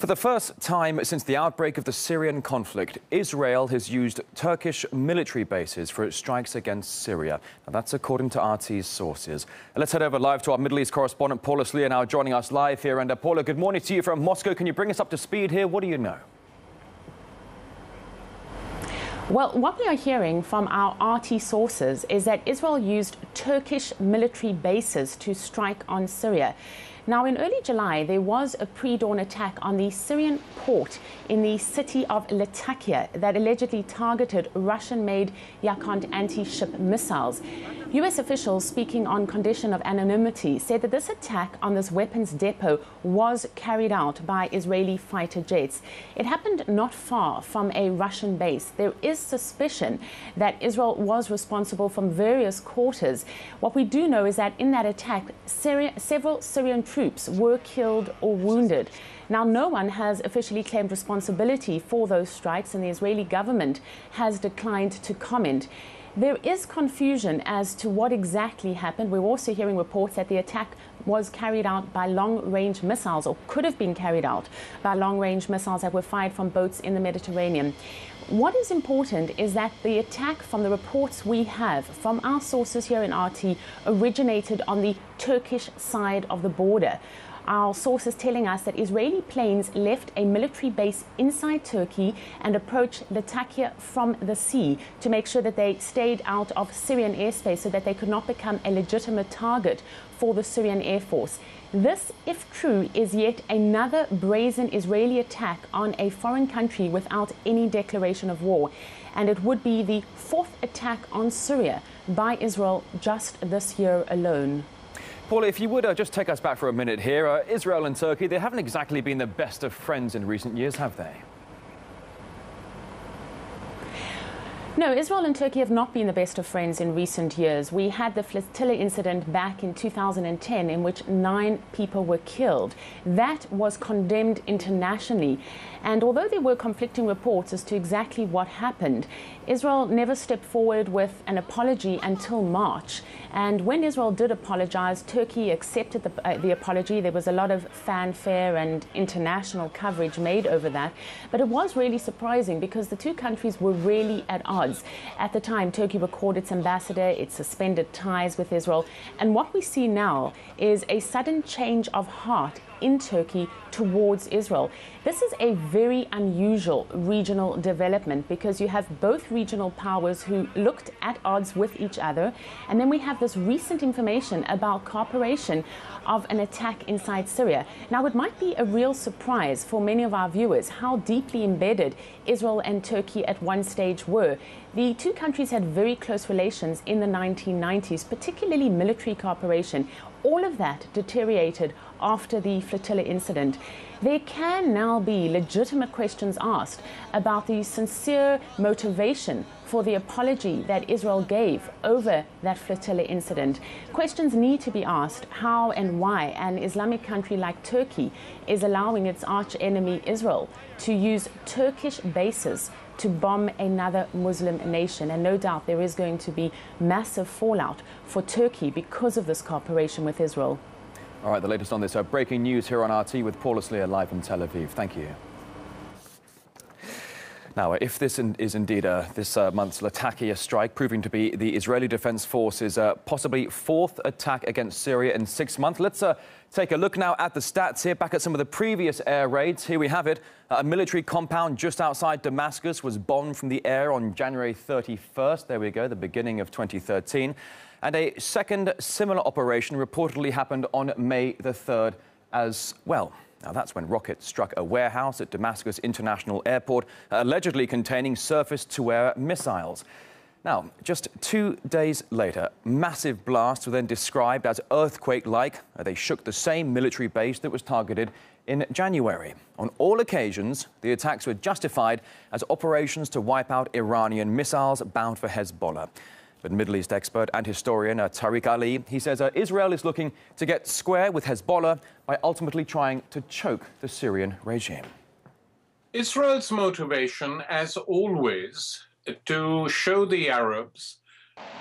For the first time since the outbreak of the Syrian conflict, Israel has used Turkish military bases for its strikes against Syria. Now, that's according to RT's sources. Let's head over live to our Middle East correspondent, Paula Slier, now joining us live here. And Paula, good morning to you from Moscow. Can you bring us up to speed here? What do you know? Well, what we are hearing from our RT sources is that Israel used Turkish military bases to strike on Syria. Now, in early July, there was a pre-dawn attack on the Syrian port in the city of Latakia that allegedly targeted Russian-made Yakhont anti-ship missiles. U.S. officials, speaking on condition of anonymity, said that this attack on this weapons depot was carried out by Israeli fighter jets. It happened not far from a Russian base. There is suspicion that Israel was responsible from various quarters. What we do know is that in that attack, several Syrian troops were killed or wounded. Now, no one has officially claimed responsibility for those strikes, and the Israeli government has declined to comment. There is confusion as to what exactly happened. We're also hearing reports that the attack was carried out by long-range missiles, or could have been carried out by long-range missiles that were fired from boats in the Mediterranean. What is important is that the attack, from the reports we have from our sources here in RT, originated on the Turkish side of the border. Our sources telling us that Israeli planes left a military base inside Turkey and approached Latakia from the sea to make sure that they stayed out of Syrian airspace so that they could not become a legitimate target for the Syrian Air Force. This, if true, is yet another brazen Israeli attack on a foreign country without any declaration of war. And it would be the fourth attack on Syria by Israel just this year alone. Paula, if you would just take us back for a minute here. Israel and Turkey, they haven't exactly been the best of friends in recent years, have they? No, Israel and Turkey have not been the best of friends in recent years. We had the flotilla incident back in 2010 in which 9 people were killed. That was condemned internationally. And although there were conflicting reports as to exactly what happened, Israel never stepped forward with an apology until March. And when Israel did apologize, Turkey accepted the apology. There was a lot of fanfare and international coverage made over that. But it was really surprising because the two countries were really at odds. At the time, Turkey recalled its ambassador, it suspended ties with Israel. And what we see now is a sudden change of heart in Turkey towards Israel. This is a very unusual regional development because you have both regional powers who looked at odds with each other, and then we have this recent information about cooperation of an attack inside Syria. Now, it might be a real surprise for many of our viewers how deeply embedded Israel and Turkey at one stage were. The two countries had very close relations in the 1990s, particularly military cooperation. All of that deteriorated after the flotilla incident. There can now be legitimate questions asked about the sincere motivation for the apology that Israel gave over that flotilla incident. Questions need to be asked how and why an Islamic country like Turkey is allowing its arch-enemy Israel to use Turkish bases to bomb another Muslim nation. And no doubt there is going to be massive fallout for Turkey because of this cooperation with Israel. All right, the latest on this breaking news here on RT with Paula Slier live from Tel Aviv. Thank you. Now, if this is indeed this month's Latakia strike proving to be the Israeli Defense Forces' possibly fourth attack against Syria in 6 months, let's take a look now at the stats here, back at some of the previous air raids. Here we have it. A military compound just outside Damascus was bombed from the air on January 31st. There we go, the beginning of 2013. And a second similar operation reportedly happened on May the 3rd as well. Now, that's when rockets struck a warehouse at Damascus International Airport, allegedly containing surface-to-air missiles. Now, just 2 days later, massive blasts were then described as earthquake-like. They shook the same military base that was targeted in January. On all occasions, the attacks were justified as operations to wipe out Iranian missiles bound for Hezbollah. But Middle East expert and historian Tariq Ali, he says Israel is looking to get square with Hezbollah by ultimately trying to choke the Syrian regime. Israel's motivation, as always, to show the Arabs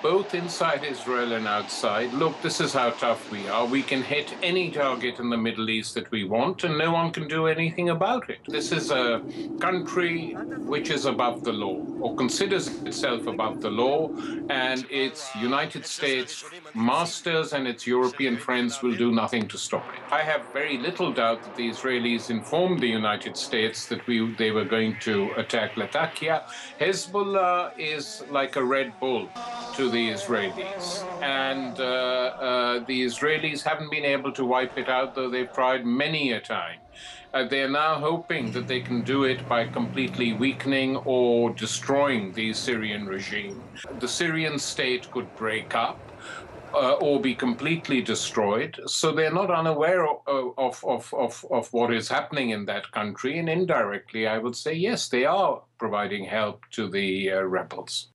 both inside Israel and outside. Look, this is how tough we are. We can hit any target in the Middle East that we want, and no one can do anything about it. This is a country which is above the law, or considers itself above the law, and its United States masters and its European friends will do nothing to stop it. I have very little doubt that the Israelis informed the United States that they were going to attack Latakia. Hezbollah is like a Red Bull to the Israelis, and the Israelis haven't been able to wipe it out, though they've tried many a time. They are now hoping that they can do it by completely weakening or destroying the Syrian regime. The Syrian state could break up or be completely destroyed, so they're not unaware of what is happening in that country, and indirectly, I would say, yes, they are providing help to the rebels.